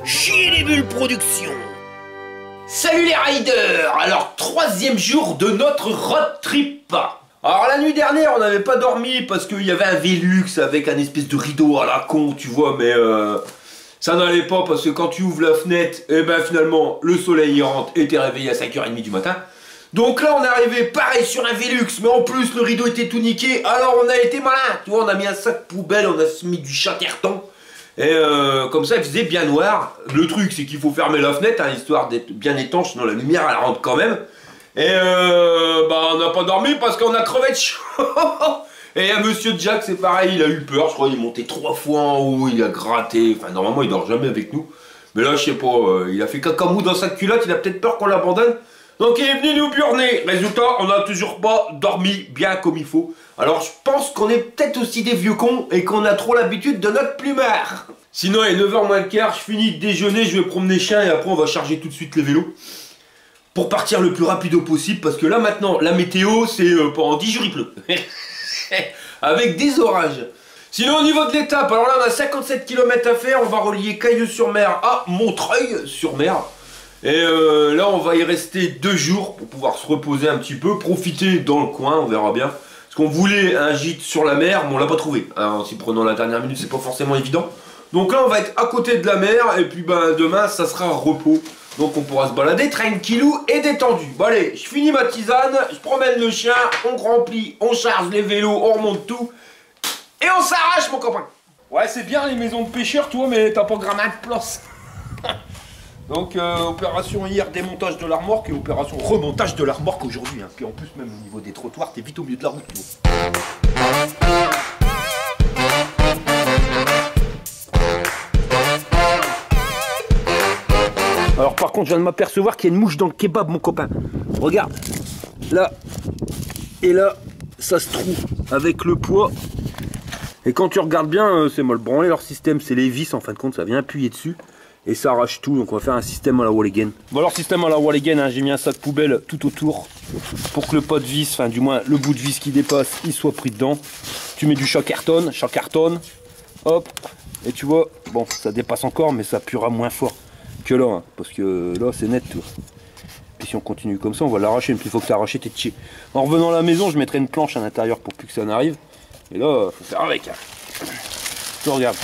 Chier les bulles production. Salut les riders. Alors 3e jour de notre road trip. Alors la nuit dernière on n'avait pas dormi parce qu'il y avait un Velux avec un espèce de rideau à la con, tu vois, mais ça n'allait pas parce que quand tu ouvres la fenêtre, et ben finalement le soleil y rentre et t'es réveillé à 5h30 du matin. Donc là on est arrivé pareil sur un Velux, mais en plus le rideau était tout niqué, alors on a été malin, tu vois, on a mis un sac poubelle, on a mis du chat-carton. Et comme ça il faisait bien noir. Le truc c'est qu'il faut fermer la fenêtre, hein, histoire d'être bien étanche, sinon la lumière elle rentre quand même. Et bah on n'a pas dormi parce qu'on a crevé de chaud. Et monsieur Jack c'est pareil, il a eu peur, je crois il est monté 3 fois en haut, il a gratté, enfin normalement il dort jamais avec nous. Mais là je sais pas, il a fait cacamou dans sa culotte, il a peut-être peur qu'on l'abandonne. Donc il est venu nous burner. Résultat, on n'a toujours pas dormi bien comme il faut. Alors je pense qu'on est peut-être aussi des vieux cons et qu'on a trop l'habitude de notre plumard. Sinon il est 9h moins le quart, je finis de déjeuner, je vais promener chien et après on va charger tout de suite les vélos. Pour partir le plus rapide possible parce que là maintenant la météo c'est pendant 10 jours il pleut. Avec des orages. Sinon au niveau de l'étape, alors là on a 57 km à faire, on va relier Cailleux-sur-Mer à Montreuil-sur-Mer. Et là on va y rester 2 jours pour pouvoir se reposer un petit peu, profiter dans le coin, on verra bien. Parce qu'on voulait un gîte sur la mer, mais on l'a pas trouvé. En s'y prenant la dernière minute, c'est pas forcément évident. Donc là on va être à côté de la mer, et puis ben demain ça sera repos. Donc on pourra se balader tranquillou et détendu. Bon allez, je finis ma tisane, je promène le chien, on remplit, on charge les vélos, on remonte tout. Et on s'arrache mon copain. Ouais c'est bien les maisons de pêcheurs toi, mais t'as pas grand de place. Donc opération hier démontage de la remorque et opération remontage de la remorque aujourd'hui. Hein. Puis en plus même au niveau des trottoirs, t'es vite au milieu de la route. Alors par contre je viens de m'apercevoir qu'il y a une mouche dans le kebab mon copain. Regarde, là et là, ça se trouve avec le poids. Et quand tu regardes bien, c'est mal branlé leur système, c'est les vis en fin de compte, ça vient appuyer dessus. Et ça arrache tout, donc on va faire un système à la Walligan. Bon alors système à la Walligan, hein, j'ai mis un sac poubelle tout autour pour que le pot de vis, enfin du moins le bout de vis qui dépasse, il soit pris dedans. Tu mets du chat-carton, hop, et tu vois, bon ça dépasse encore mais ça appuiera moins fort que là, hein, parce que là c'est net tout. Puis si on continue comme ça, on va l'arracher, mais il faut que tu arraché t'es chier. En revenant à la maison, je mettrai une planche à l'intérieur pour plus que ça n'arrive. Et là, faut faire avec. Hein. Tu regardes,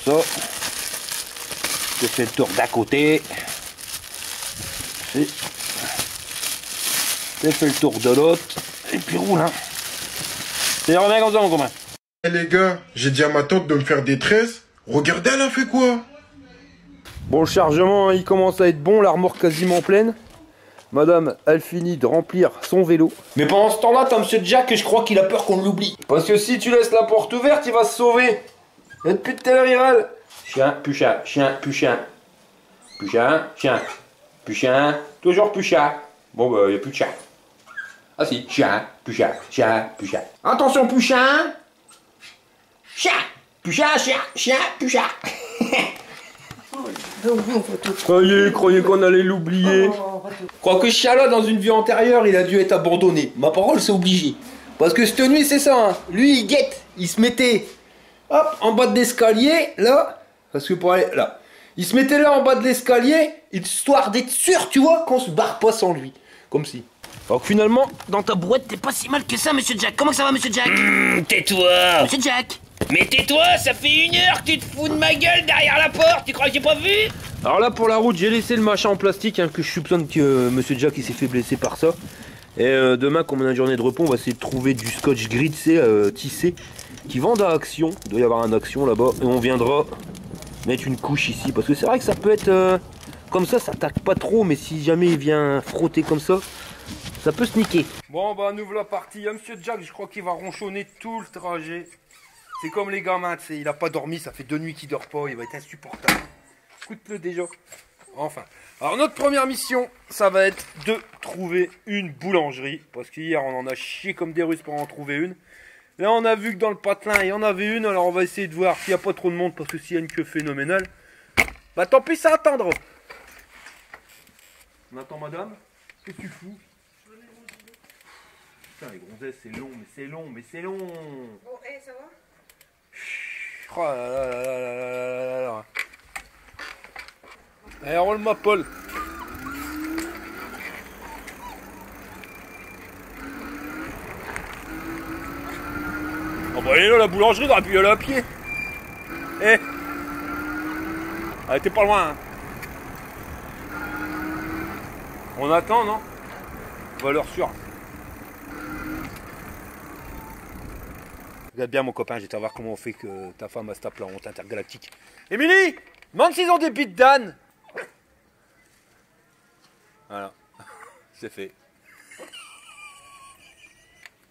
ça. Je fais le tour d'à côté. Je fais le tour de l'autre. Et puis roule. Hein. C'est bien comme ça mon copain. Hey les gars, j'ai dit à ma tante de me faire des tresses. Regardez, elle a fait quoi? Bon, le chargement, il commence à être bon. La remorque quasiment pleine. Madame, elle finit de remplir son vélo. Mais pendant ce temps-là, t'as monsieur Jack et je crois qu'il a peur qu'on l'oublie. Parce que si tu laisses la porte ouverte, il va se sauver. Et depuis tout à l'heure, il râle. Chien, plus chat, chien, plus chien. Plus chien, chien. Plus chien, toujours plus chat. Bon bah, il n'y a plus de chat. Ah si, chien, plus chat, chien, plus chat. Attention, plus chien. Chien, plus chat, chien, chien, plus chat. Croyez qu'on allait l'oublier. Crois que Chala, dans une vie antérieure, il a dû être abandonné. Ma parole, c'est obligé. Parce que cette nuit, c'est ça. Hein. Lui, il guette. Il se mettait, hop, en bas de l'escalier, là. Parce que pour aller là. Il se mettait là en bas de l'escalier, histoire d'être sûr, tu vois, qu'on se barre pas sans lui. Comme si. Donc finalement, dans ta brouette, t'es pas si mal que ça, monsieur Jack. Comment ça va, monsieur Jack? Tais-toi. Monsieur Jack. Mais tais-toi, ça fait 1 heure que tu te fous de ma gueule derrière la porte, tu crois que j'ai pas vu? alors là pour la route, j'ai laissé le machin en plastique, hein, que je soupçonne que monsieur Jack il s'est fait blesser par ça. Et demain, comme on a une journée de repos, on va essayer de trouver du scotch gris tissé qui vendent à Action. Il doit y avoir un Action là-bas. Et on viendra mettre une couche ici. Parce que c'est vrai que ça peut être comme ça taque pas trop. Mais si jamais il vient frotter comme ça, ça peut se niquer. Bon bah nous voilà partis. Il y a monsieur Jack, je crois qu'il va ronchonner tout le trajet. C'est comme les gamins, tu sais, il a pas dormi, ça fait 2 nuits qu'il dort pas, il va être insupportable. Écoute-le déjà. Enfin. Alors notre première mission, ça va être de trouver une boulangerie. Parce qu'hier on en a chié comme des Russes pour en trouver une. Là on a vu que dans le patelin il y en avait une, alors on va essayer de voir s'il n'y a pas trop de monde parce que s'il y a une queue phénoménale, bah tant pis ça attendra. On attend madame. Qu'est-ce que tu fous? Putain les gonzesses c'est long, mais c'est long, mais c'est long. Bon, ça va? Oh là là là là là là là là. Allez, roule-moi, Paul. Oh bah elle est là, la boulangerie, on aurait pu y aller à pied. Eh, ah, t'es pas loin. Hein. On attend, non? Valeur sûre. Regarde bien mon copain, j'étais à voir comment on fait que ta femme a se tape la honte intergalactique. Émilie, demande s'ils ont des bites d'âne. Voilà, c'est fait.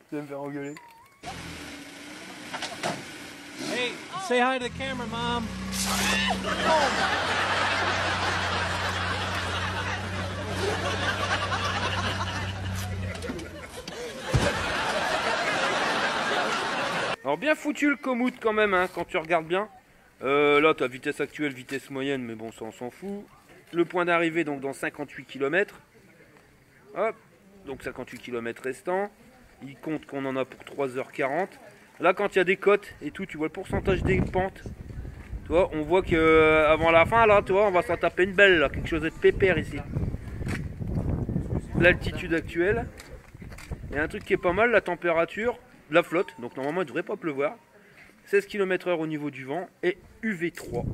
Tu vas me faire engueuler. Hey, say hi to the camera, Mom. Alors bien foutu le Komoot quand même, hein, quand tu regardes bien. Là, tu as vitesse actuelle, vitesse moyenne, mais bon, ça on s'en fout. Le point d'arrivée, donc dans 58 km. Hop, donc 58 km restants. Il compte qu'on en a pour 3h40. Là, quand il y a des côtes et tout, tu vois le pourcentage des pentes. Tu vois, on voit que avant la fin, là, tu vois, on va s'en taper une belle, là, quelque chose de pépère ici. L'altitude actuelle. Il y a un truc qui est pas mal, la température, la flotte. Donc normalement, il ne devrait pas pleuvoir. 16 km/h au niveau du vent et UV3.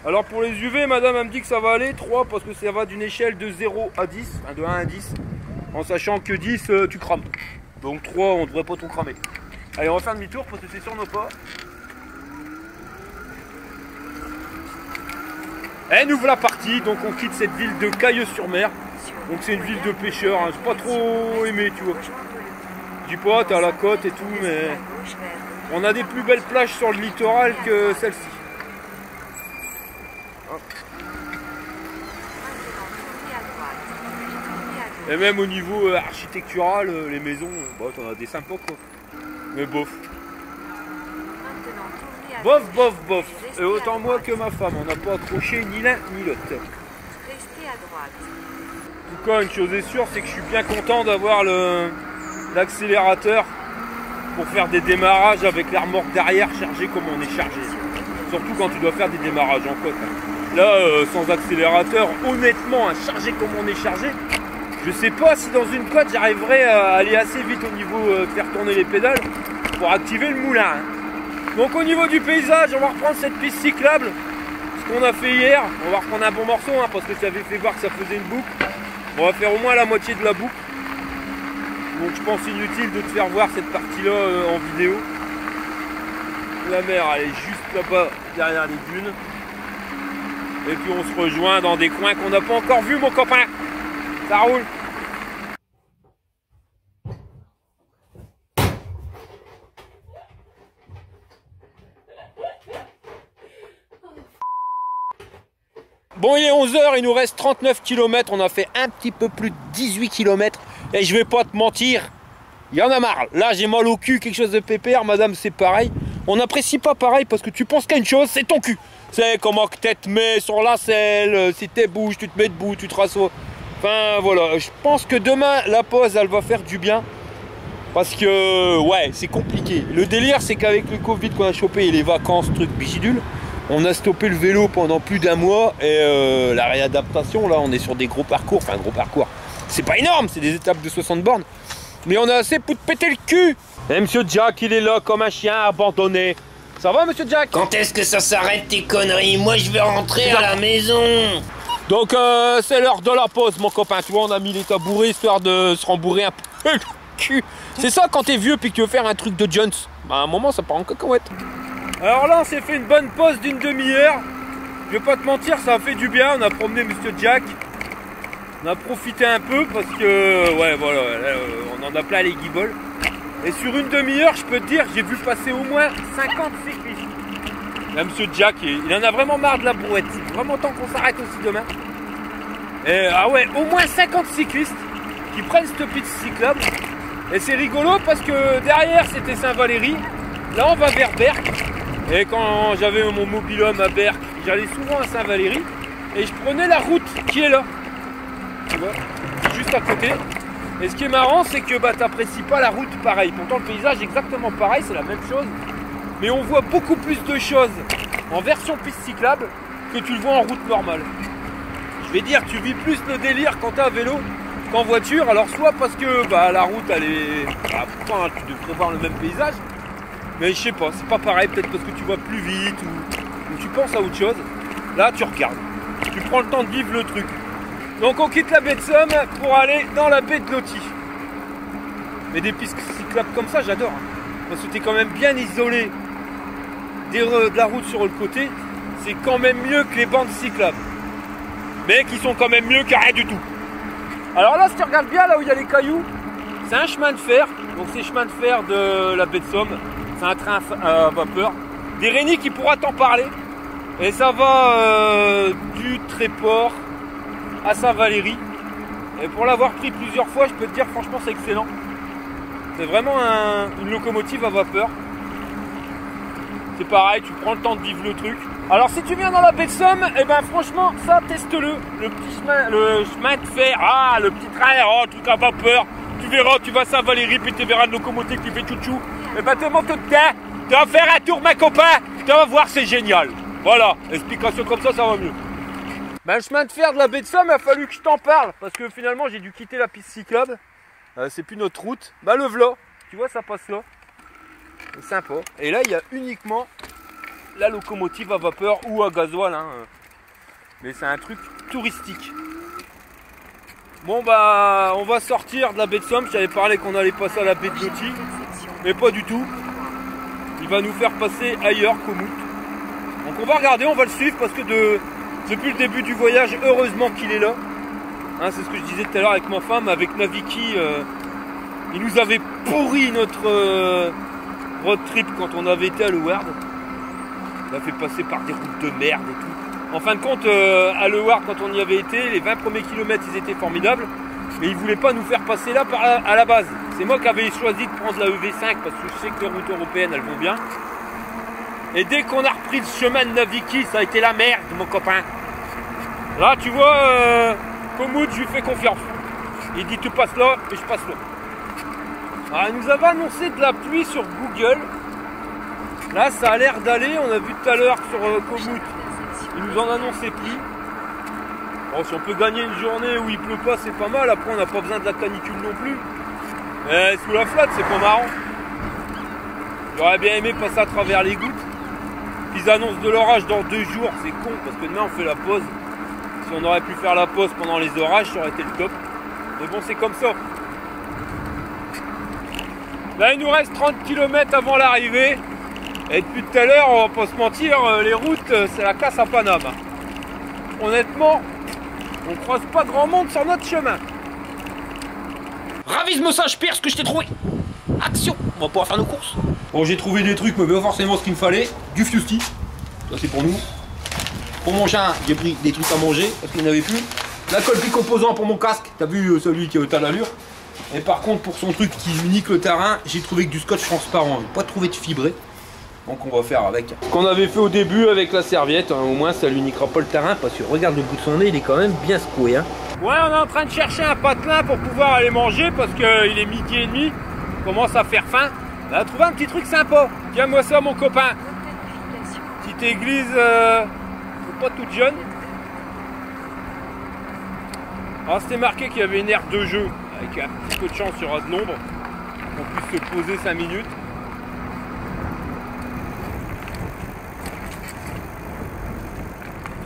Alors pour les UV, madame, elle me dit que ça va aller 3 parce que ça va d'une échelle de 0 à 10, de 1 à 10, en sachant que 10, tu crames. Donc 3, on devrait pas tout cramer. Allez, on va faire demi-tour parce que c'est sur nos pas. Et nous voilà partis, donc on quitte cette ville de Cailleux-sur-Mer. Donc c'est une ville de pêcheurs, hein. J'ai pas trop aimé, tu vois. Je dis pas, t'as la côte et tout, mais on a des plus belles plages sur le littoral que celle-ci. Et même au niveau architectural, les maisons, bon, t'en as des sympas quoi. Mais bof. Bof, bof, bof. Et autant moi que ma femme, on n'a pas accroché ni l'un ni l'autre. Restez à droite. En tout cas, une chose est sûre, c'est que je suis bien content d'avoir l'accélérateur pour faire des démarrages avec la remorque derrière chargée comme on est chargé. Surtout quand tu dois faire des démarrages en côte. Là, sans accélérateur, honnêtement, chargé comme on est chargé, je sais pas si dans une côte j'arriverai à aller assez vite au niveau de faire tourner les pédales pour activer le moulin. Donc au niveau du paysage, on va reprendre cette piste cyclable, ce qu'on a fait hier. On va reprendre un bon morceau parce que je t'avais fait voir que ça faisait une boucle. On va faire au moins la moitié de la boucle. Donc je pense inutile de te faire voir cette partie-là en vidéo. La mer, elle est juste là-bas, derrière les dunes. Et puis on se rejoint dans des coins qu'on n'a pas encore vus, mon copain. Ça roule. Bon, il est 11h, il nous reste 39 km, on a fait un petit peu plus de 18 km. Et je vais pas te mentir, il y en a marre. Là, j'ai mal au cul, quelque chose de pépère, madame, c'est pareil. On n'apprécie pas pareil parce que tu penses qu'à une chose, c'est ton cul. C'est comment que tu te mets sur la selle, si t'es bouge, tu te mets debout, tu te rassois. Enfin, voilà, je pense que demain, la pause, elle va faire du bien. Parce que, ouais, c'est compliqué. Le délire, c'est qu'avec le Covid qu'on a chopé et les vacances, trucs bigidules, on a stoppé le vélo pendant plus d'un mois et la réadaptation, là, on est sur des gros parcours. Enfin, gros parcours. C'est pas énorme, c'est des étapes de 60 bornes. Mais on a assez pour te péter le cul. Et monsieur Jack, il est là comme un chien abandonné. Ça va, monsieur Jack? Quand est-ce que ça s'arrête tes conneries? Moi, je vais rentrer à la maison. Donc, c'est l'heure de la pause, mon copain. Tu vois, on a mis les tabourets histoire de se rembourrer un peu le cul. C'est ça quand t'es vieux puis que tu veux faire un truc de Jones. Bah, à un moment, ça part en cacahuète. Alors là, on s'est fait une bonne pause d'une demi-heure. Je vais pas te mentir, ça a fait du bien. On a promené monsieur Jack. On a profité un peu parce que, ouais, voilà, on en a plein les guibolles. Et sur une demi-heure, je peux te dire, j'ai vu passer au moins 50 cyclistes. Là, monsieur Jack, il en a vraiment marre de la brouette. Vraiment temps qu'on s'arrête aussi demain. Et, ah ouais, au moins 50 cyclistes qui prennent cette piste cyclable. Et c'est rigolo parce que derrière, c'était Saint-Valery. Là, on va vers Berck. Et quand j'avais mon mobil-home à Berck, j'allais souvent à Saint-Valery. Et je prenais la route qui est là. Tu vois, juste à côté. Et ce qui est marrant, c'est que bah, t'apprécies pas la route pareil. Pourtant, le paysage est exactement pareil, c'est la même chose. Mais on voit beaucoup plus de choses en version piste cyclable que tu le vois en route normale. Je vais dire, tu vis plus le délire quand t'es à vélo qu'en voiture. Alors soit parce que la route elle est... pourtant hein, tu devrais voir le même paysage. Mais je sais pas, c'est pas pareil, peut-être parce que tu vas plus vite ou tu penses à autre chose. Là tu regardes, tu prends le temps de vivre le truc. Donc on quitte la baie de Somme pour aller dans la baie de Loti. Mais des pistes cyclables comme ça j'adore. Parce que tu es quand même bien isolé de la route sur le côté. C'est quand même mieux que les bandes cyclables. Mais qui sont quand même mieux que rien du tout. Alors là si tu regardes bien là où il y a les cailloux, c'est un chemin de fer. Donc c'est le chemin de fer de la baie de Somme. C'est un train à vapeur. Des Rénis qui pourra t'en parler. Et ça va du Tréport à Saint-Valéry. Et pour l'avoir pris plusieurs fois, je peux te dire franchement c'est excellent. C'est vraiment une locomotive à vapeur. C'est pareil, tu prends le temps de vivre le truc. Alors si tu viens dans la baie de Somme, et ben franchement ça teste-le. Le chemin de fer, le petit train, truc à vapeur. Tu verras, tu vas à Saint-Valéry, puis tu verras une locomotive qui fait chouchou. Et ben te monte dedans, tu vas faire un tour ma copain, tu vas voir c'est génial. Voilà, explication comme ça va mieux. Le chemin de fer de la baie de Somme, il a fallu que je t'en parle, parce que finalement j'ai dû quitter la piste cyclable. C'est plus notre route. Le v'là, tu vois ça passe là. C'est sympa. Et là il y a uniquement la locomotive à vapeur ou à gasoil. Mais c'est un truc touristique. Bon on va sortir de la baie de Somme. Je t'avais parlé qu'on allait passer à la baie de Loti. Mais pas du tout. Il va nous faire passer ailleurs qu'au Mout. Donc on va regarder, on va le suivre parce que depuis le début du voyage, heureusement qu'il est là. C'est ce que je disais tout à l'heure avec ma femme, avec Naviki. Il nous avait pourri notre road trip quand on avait été à Leeuwarden. Il a fait passer par des routes de merde et tout. En fin de compte, à Leeuwarden, quand on y avait été, les 20 premiers kilomètres, ils étaient formidables. Mais il ne voulait pas nous faire passer là à la base. C'est moi qui avais choisi de prendre la EV5 parce que je sais que les routes européennes, elles vont bien. Et dès qu'on a repris le chemin de Naviki, ça a été la merde, mon copain. Là, tu vois, Komoot, je lui fais confiance. Il dit tu passes là et je passe là. Alors, il nous avait annoncé de la pluie sur Google. Là, ça a l'air d'aller. On a vu tout à l'heure sur Komoot. Il nous en annonçait plus. Bon, si on peut gagner une journée où il pleut pas, c'est pas mal. Après, on n'a pas besoin de la canicule non plus. Mais sous la flotte, c'est pas marrant. J'aurais bien aimé passer à travers les gouttes. Ils annoncent de l'orage dans 2 jours. C'est con parce que demain, on fait la pause. Si on aurait pu faire la pause pendant les orages, ça aurait été le top. Mais bon, c'est comme ça. Là, il nous reste 30 km avant l'arrivée. Et depuis tout à l'heure, on va pas se mentir, les routes, c'est la casse à Paname. Honnêtement, on croise pas grand monde sur notre chemin. Ravise-moi ça, je perds ce que je t'ai trouvé. Action, on va pouvoir faire nos courses. Bon, j'ai trouvé des trucs, mais pas forcément ce qu'il me fallait. Du Fusty, ça c'est pour nous. Pour mon chien, j'ai pris des trucs à manger parce qu'il n'y en avait plus. La colle composant pour mon casque, t'as vu celui qui est à l'allure. Et par contre, pour son truc qui nique le terrain, j'ai trouvé que du scotch transparent. J'ai pas trouvé de fibré. Donc on va faire avec. Ce qu'on avait fait au début avec la serviette, au moins ça lui niquera pas le terrain parce que regarde le bout de son nez, il est quand même bien secoué. Ouais, on est en train de chercher un patelin pour pouvoir aller manger parce qu'il est 12h30. On commence à faire faim. On a trouvé un petit truc sympa. Tiens-moi ça, mon copain. Petite église, pas toute jeune. Alors c'était marqué qu'il y avait une aire de jeu. Avec un petit peu de chance, il y aura de l'ombre. On puisse se poser 5 minutes.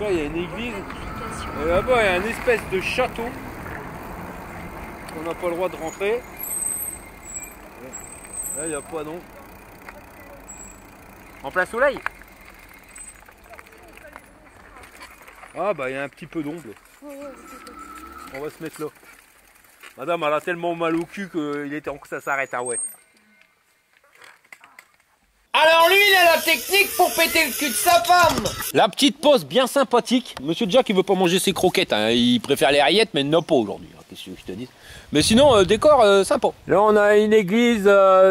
Là, il y a une église. Et là-bas, il y a une espèce de château. On n'a pas le droit de rentrer. Là, il n'y a pas d'ombre. En plein soleil. Ah, bah, il y a un petit peu d'ombre. On va se mettre là. Madame, elle a tellement mal au cul qu'il est temps que ça s'arrête. Ah ouais. Alors lui, il a la technique pour péter le cul de sa femme. La petite pause bien sympathique. Monsieur Jack, il veut pas manger ses croquettes. Il préfère les rillettes, mais il n'a pas aujourd'hui. Qu'est-ce que je te dis? Mais sinon, décor sympa. Là, on a une église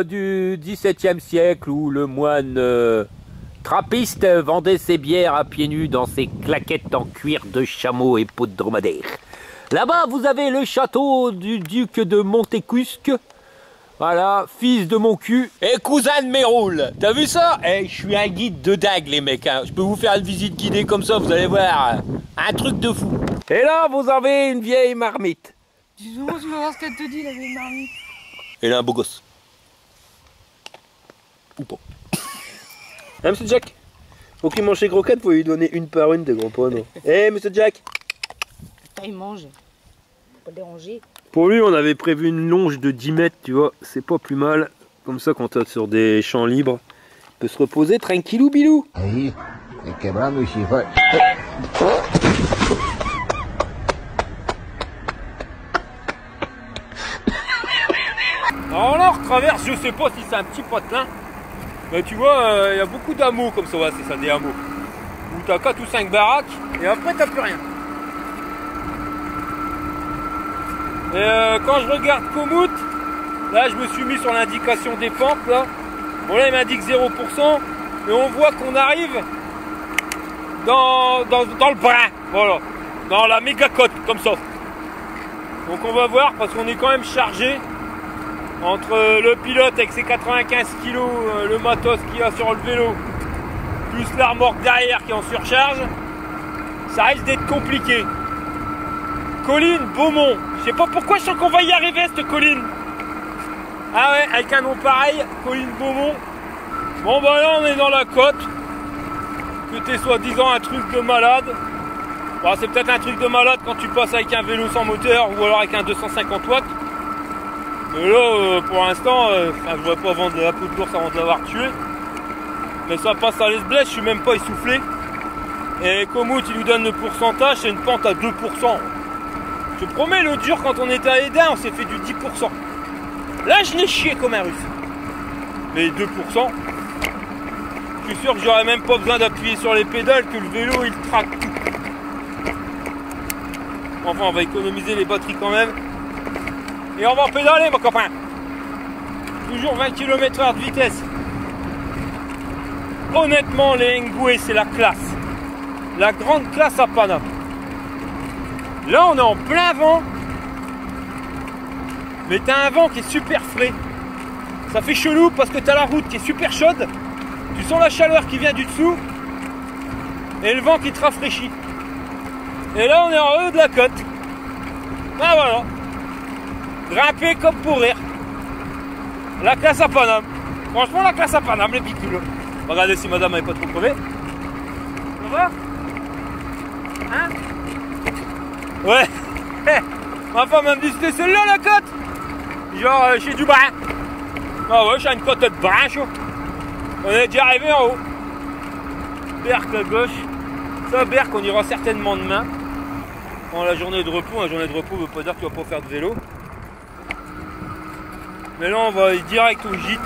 du XVIIe siècle où le moine trappiste vendait ses bières à pieds nus dans ses claquettes en cuir de chameau et peau de dromadaire. Là-bas, vous avez le château du duc de Montesquieu. Voilà, fils de mon cul. Et cousin de mes rôles. T'as vu ça? Eh, je suis un guide de dingue, les mecs. Hein. Je peux vous faire une visite guidée comme ça, vous allez voir. Un truc de fou. Et là, vous avez une vieille marmite. Dis donc, tu vas voir ce qu'elle te dit, la vieille marmite. Et là, un beau gosse. Ou pas. Hein, monsieur Jack? Faut qu'il mange ses croquettes, faut lui donner une par une, des grands poids, non? Eh, monsieur Jack? Putain, il mange. Faut pas déranger. Pour lui, on avait prévu une longe de 10 mètres, tu vois. C'est pas plus mal. Comme ça, quand t'es sur des champs libres, il peut se reposer tranquillou bilou. Ahí, quebrando y chifar. Alors là, on retraverse, je sais pas si c'est un petit patelin. Mais tu vois, il y a beaucoup d'hameaux comme ça, ouais, c'est ça, des hameaux. Où t'as 4 ou 5 baraques, et après t'as plus rien. Et quand je regarde Komoot, là je me suis mis sur l'indication des pentes, là. Bon là il m'indique 0%, et on voit qu'on arrive dans le brin, voilà. Dans la méga côte, comme ça. Donc on va voir, parce qu'on est quand même chargé. Entre le pilote avec ses 95 kg, le matos qu'il y a sur le vélo, plus la remorque derrière qui est en surcharge, ça risque d'être compliqué. Colline Beaumont, je sais pas pourquoi je sens qu'on va y arriver cette colline. Ah ouais, avec un nom pareil, Colline Beaumont. Bon bah là on est dans la côte, que t'es soi-disant un truc de malade. Bon, c'est peut-être un truc de malade quand tu passes avec un vélo sans moteur ou alors avec un 250 watts. Mais là, pour l'instant, je ne vois pas vendre la peau de l'ours avant de l'avoir tué. Mais ça passe à l'esblesse, je suis même pas essoufflé. Et Komoot, il nous donne le pourcentage, c'est une pente à 2%. Je te promets, l'autre jour, quand on était à Edin, on s'est fait du 10%. Là, je l'ai chié comme un russe. Mais 2%, je suis sûr que j'aurais même pas besoin d'appuyer sur les pédales, que le vélo, il traque tout. Enfin, on va économiser les batteries quand même. Et on va pédaler, mon copain. Toujours 20 km/h de vitesse. Honnêtement, les Ngoué, c'est la classe. La grande classe à Paname. Là, on est en plein vent. Mais t'as un vent qui est super frais. Ça fait chelou parce que t'as la route qui est super chaude. Tu sens la chaleur qui vient du dessous. Et le vent qui te rafraîchit. Et là, on est en haut de la côte. Ah voilà. Grimper comme pour rire. La classe à Paname. Franchement, la classe à Paname, les picules. Regardez si madame n'est pas trop crevée. Ça va? Hein? Ouais. Ma femme m'a dit c'était celle-là la côte. Genre chez du brin. Ah ouais, j'ai une côte de brin, chaud. On est déjà arrivé en haut. Berck à gauche. Ça, Berck, on ira certainement demain. Dans la journée de repos. La journée de repos ne veut pas dire que tu vas pas faire de vélo. Mais là, on va aller direct au gîte.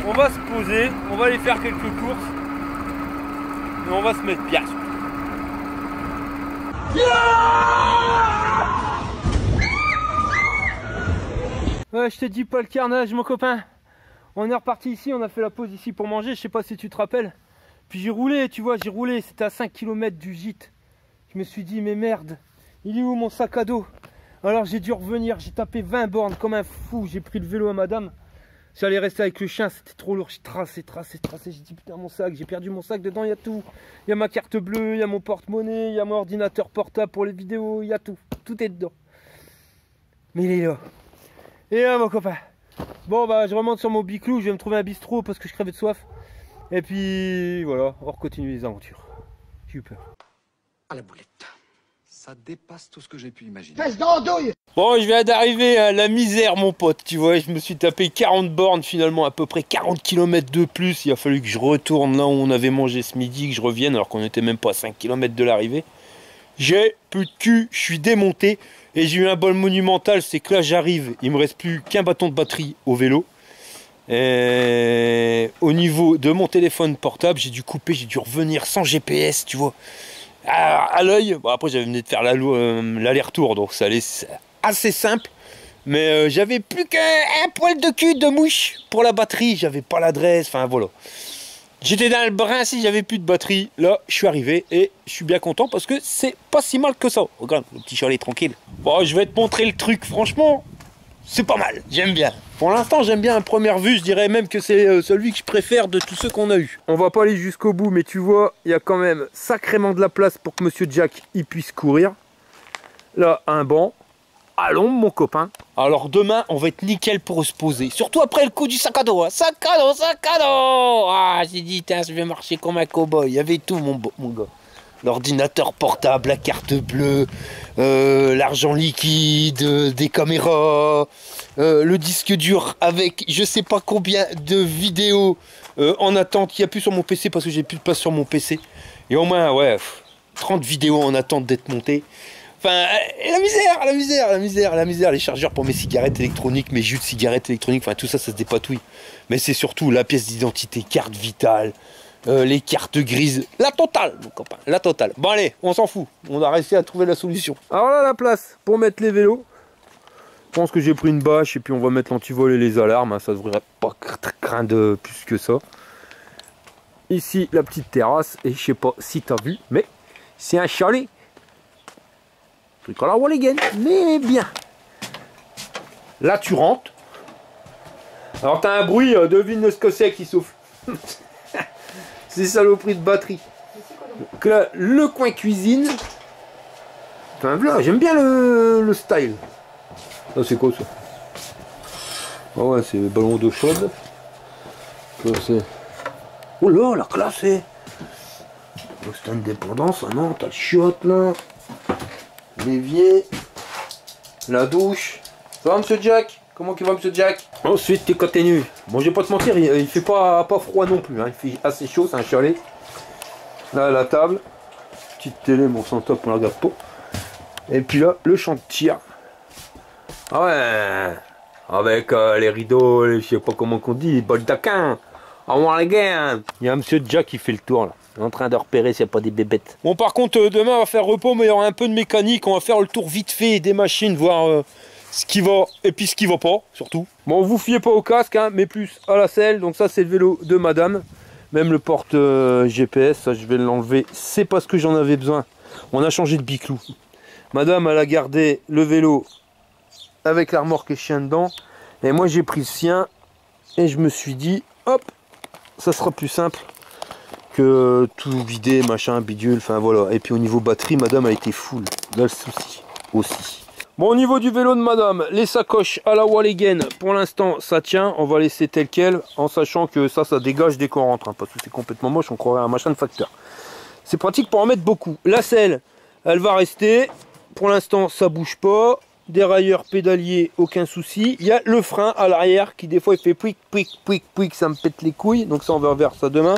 On va se poser, on va aller faire quelques courses. Et on va se mettre bien. Ouais, je t'ai dit pas le carnage, mon copain. On est reparti ici, on a fait la pause ici pour manger, je sais pas si tu te rappelles. Puis j'ai roulé, tu vois, j'ai roulé, c'était à 5 km du gîte. Je me suis dit, mais merde, il est où mon sac à dos? Alors j'ai dû revenir, j'ai tapé 20 bornes comme un fou, j'ai pris le vélo à madame. J'allais rester avec le chien, c'était trop lourd, j'ai tracé, j'ai dit putain mon sac, j'ai perdu mon sac, dedans il y a tout. Il y a ma carte bleue, il y a mon porte-monnaie, il y a mon ordinateur portable pour les vidéos, il y a tout, tout est dedans. Mais il est là. Et là mon copain. Bon bah je remonte sur mon biclou, je vais me trouver un bistrot parce que je crevais de soif. Et puis voilà, on continue les aventures. J'ai eu peur. À la boulette. Ça dépasse tout ce que j'ai pu imaginer. Bon, je viens d'arriver à la misère, mon pote, tu vois. Je me suis tapé 40 bornes, finalement, à peu près 40 km de plus. Il a fallu que je retourne là où on avait mangé ce midi, que je revienne, alors qu'on n'était même pas à 5 km de l'arrivée. J'ai plus de cul, je suis démonté. Et j'ai eu un bol monumental, c'est que là, j'arrive. Il me reste plus qu'un bâton de batterie au vélo. Et au niveau de mon téléphone portable, j'ai dû couper, j'ai dû revenir sans GPS, tu vois. À l'œil, bon, après j'avais venu de faire l'aller-retour, donc ça allait assez simple. Mais j'avais plus qu'un poil de cul de mouche pour la batterie, j'avais pas l'adresse, enfin voilà. J'étais dans le brin si j'avais plus de batterie. Là, je suis arrivé et je suis bien content parce que c'est pas si mal que ça. Regarde, le petit chalet tranquille. Bon, je vais te montrer le truc, franchement. c'est pas mal, j'aime bien. Pour l'instant, j'aime bien à première vue, je dirais même que c'est celui que je préfère de tous ceux qu'on a eu. On va pas aller jusqu'au bout, mais tu vois, il y a quand même sacrément de la place pour que Monsieur Jack y puisse courir. Là, un banc. À l'ombre, mon copain. Alors demain, on va être nickel pour se poser. Surtout après le coup du sac à dos. Hein. Sac à dos, sac à dos. Ah, j'ai dit, tiens, je vais marcher comme un cow-boy. Il y avait tout, mon gars. L'ordinateur portable, la carte bleue, l'argent liquide, des caméras, le disque dur avec je sais pas combien de vidéos en attente. Il n'y a plus sur mon PC parce que j'ai plus de place sur mon PC. Et au moins, ouais, 30 vidéos en attente d'être montées. Enfin, la misère, les chargeurs pour mes cigarettes électroniques, mes jus de cigarettes électroniques, enfin tout ça, ça se dépatouille. Mais c'est surtout la pièce d'identité, carte vitale, les cartes grises, la totale, mon copain, la totale. Bon allez, on s'en fout, on a réussi à trouver la solution. Alors là, la place pour mettre les vélos. Je pense que j'ai pris une bâche et puis on va mettre l'antivol et les alarmes, hein, ça devrait pas craindre plus que ça. Ici, la petite terrasse, et je sais pas si t'as vu, mais c'est un chalet. Truc à la Walligen, mais bien. Là, tu rentres. Alors, t'as un bruit, devine ce que c'est qui souffle. C'est saloperie de batterie. Donc là, le coin cuisine. Enfin, voilà, j'aime bien le style. Ça, c'est quoi ça? Ah ouais, c'est ballon d'eau chaude. Ça, c'est... Oh là, la classe, c'est... C'est une dépendance, ah non, t'as le chiotte là. L'évier, la douche. Ça va, Monsieur Jack? Comment qu'il va, Monsieur Jack? Ensuite, t'es continu. Bon, je vais pas te mentir, il fait pas froid non plus. Hein. Il fait assez chaud, c'est un chalet. Là, la table. Petite télé, bon, sans top, on la regarde pas. Et puis là, le champ de tir. Ah ouais. Avec les rideaux, je sais pas comment qu'on dit, les baldaquins. Ah ouais, les gars. Il y a Monsieur Jack qui fait le tour là. En train de repérer s'il n'y a pas des bébêtes. Bon, par contre, demain, on va faire repos, mais il y aura un peu de mécanique. On va faire le tour vite fait des machines, voir ce qui va et puis ce qui va pas, surtout. Bon, vous fiez pas au casque, hein, mais plus à la selle. Donc ça, c'est le vélo de madame. Même le porte GPS, ça, je vais l'enlever. C'est parce que j'en avais besoin. On a changé de biclou. Madame, elle a gardé le vélo avec la remorque et chien dedans. Et moi, j'ai pris le sien. Et je me suis dit, hop, ça sera plus simple que tout vider, machin, bidule, enfin voilà. Et puis au niveau batterie, madame a été full. Là le souci aussi. Bon, au niveau du vélo de madame, les sacoches à la Walligen, pour l'instant ça tient. On va laisser tel quel, en sachant que ça dégage dès qu'on rentre, hein, parce que c'est complètement moche, on croirait un machin de facteur. C'est pratique pour en mettre beaucoup. La selle, elle va rester. Pour l'instant ça bouge pas. Dérailleur pédalier, aucun souci. Il y a le frein à l'arrière qui des fois il fait pouic, pouic, pouic, pouic, ça me pète les couilles. Donc ça on va revoir ça demain.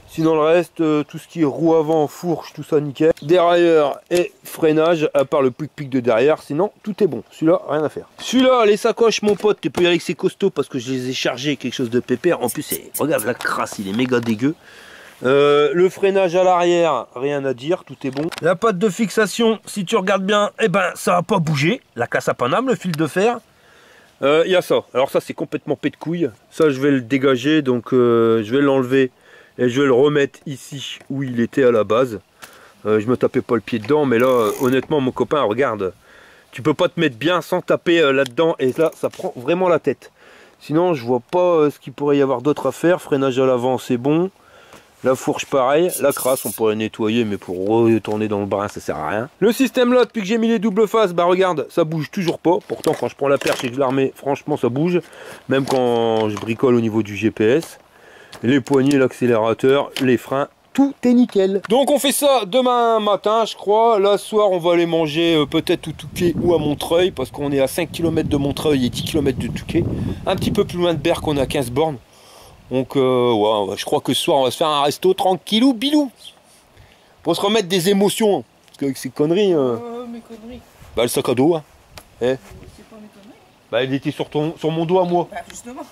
Sinon le reste, tout ce qui est roue avant, fourche, tout ça nickel. Dérailleur et freinage, à part le pic-pic de derrière, sinon tout est bon. Celui-là, rien à faire. Celui-là, les sacoches, mon pote, tu peux y aller avec ses costauds parce que je les ai chargés quelque chose de pépère. En plus, regarde la crasse, il est méga dégueu. Le freinage à l'arrière, rien à dire, tout est bon. La patte de fixation, si tu regardes bien, eh ben ça va pas bouger. La casse à Paname, le fil de fer. Il y a ça. Alors ça, c'est complètement pet de couille. Ça, je vais le dégager, donc je vais l'enlever. Et je vais le remettre ici où il était à la base. Je me tapais pas le pied dedans, mais là, honnêtement, mon copain, regarde. Tu peux pas te mettre bien sans taper là-dedans. Et là, ça prend vraiment la tête. Sinon, je vois pas ce qu'il pourrait y avoir d'autre à faire. Freinage à l'avant, c'est bon. La fourche, pareil. La crasse, on pourrait nettoyer, mais pour retourner dans le brin, ça sert à rien. Le système là, depuis que j'ai mis les doubles faces, bah regarde, ça bouge toujours pas. Pourtant, quand je prends la perche et que je la remets, franchement, ça bouge. Même quand je bricole au niveau du GPS. Les poignées, l'accélérateur, les freins, tout est nickel. Donc on fait ça demain matin, je crois. Là, ce soir, on va aller manger peut-être au Touquet ou à Montreuil, parce qu'on est à 5 km de Montreuil et 10 km de Touquet. Un petit peu plus loin de Berck, on a 15 bornes. Donc, ouais, je crois que ce soir, on va se faire un resto tranquillou, bilou. Pour se remettre des émotions. Parce qu'avec ces conneries... Mes conneries. Bah, le sac à dos, hein. Eh. C'est pas mes conneries. Bah, il était sur mon dos à moi. Bah, justement.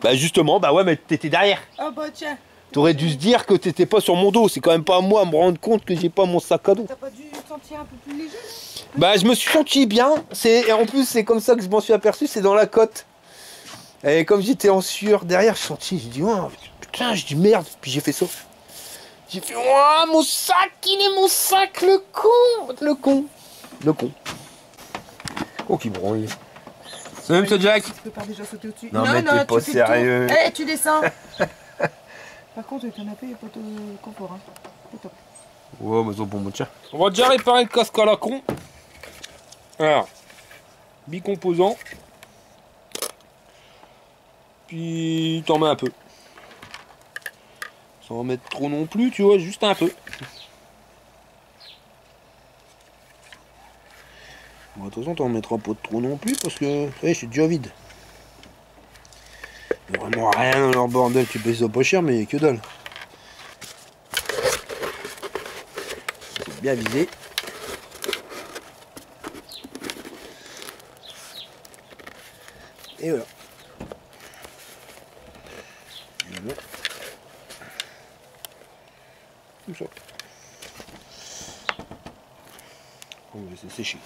Bah justement, bah ouais, mais t'étais derrière. Ah bah tiens. T'aurais dû se dire que t'étais pas sur mon dos. C'est quand même pas à moi à me rendre compte que j'ai pas mon sac à dos. T'as pas dû te sentir un peu plus léger? Bah je me suis senti bien. Et en plus c'est comme ça que je m'en suis aperçu, c'est dans la côte. Et comme j'étais en sueur derrière, je sentis, j'ai dit oh, putain, j'ai dit merde. Puis j'ai fait ça. J'ai fait oh mon sac, il est mon sac, le con. Oh qui branle. Salut monsieur Jack. Tu peux pas déjà sauter au-dessus. Non, mais t'es pas tu fais le tour. sérieux. Eh, tu descends. Par contre, le canapé, il n'y a pas de confort. Hein. C'est top. Ouais, mais c'est bon, tiens. On va déjà réparer le casque à la con. Alors, bicomposant. Puis t'en mets un peu. Sans en mettre trop non plus, tu vois, juste un peu. Bon, de toute façon, t'en mettras pas trop non plus parce que, je suis déjà vide. Il y a vraiment rien dans leur bordel, tu payes ça pas cher, mais que dalle. C'est bien visé. Et voilà. Et voilà. Comme ça. On va laisser sécher.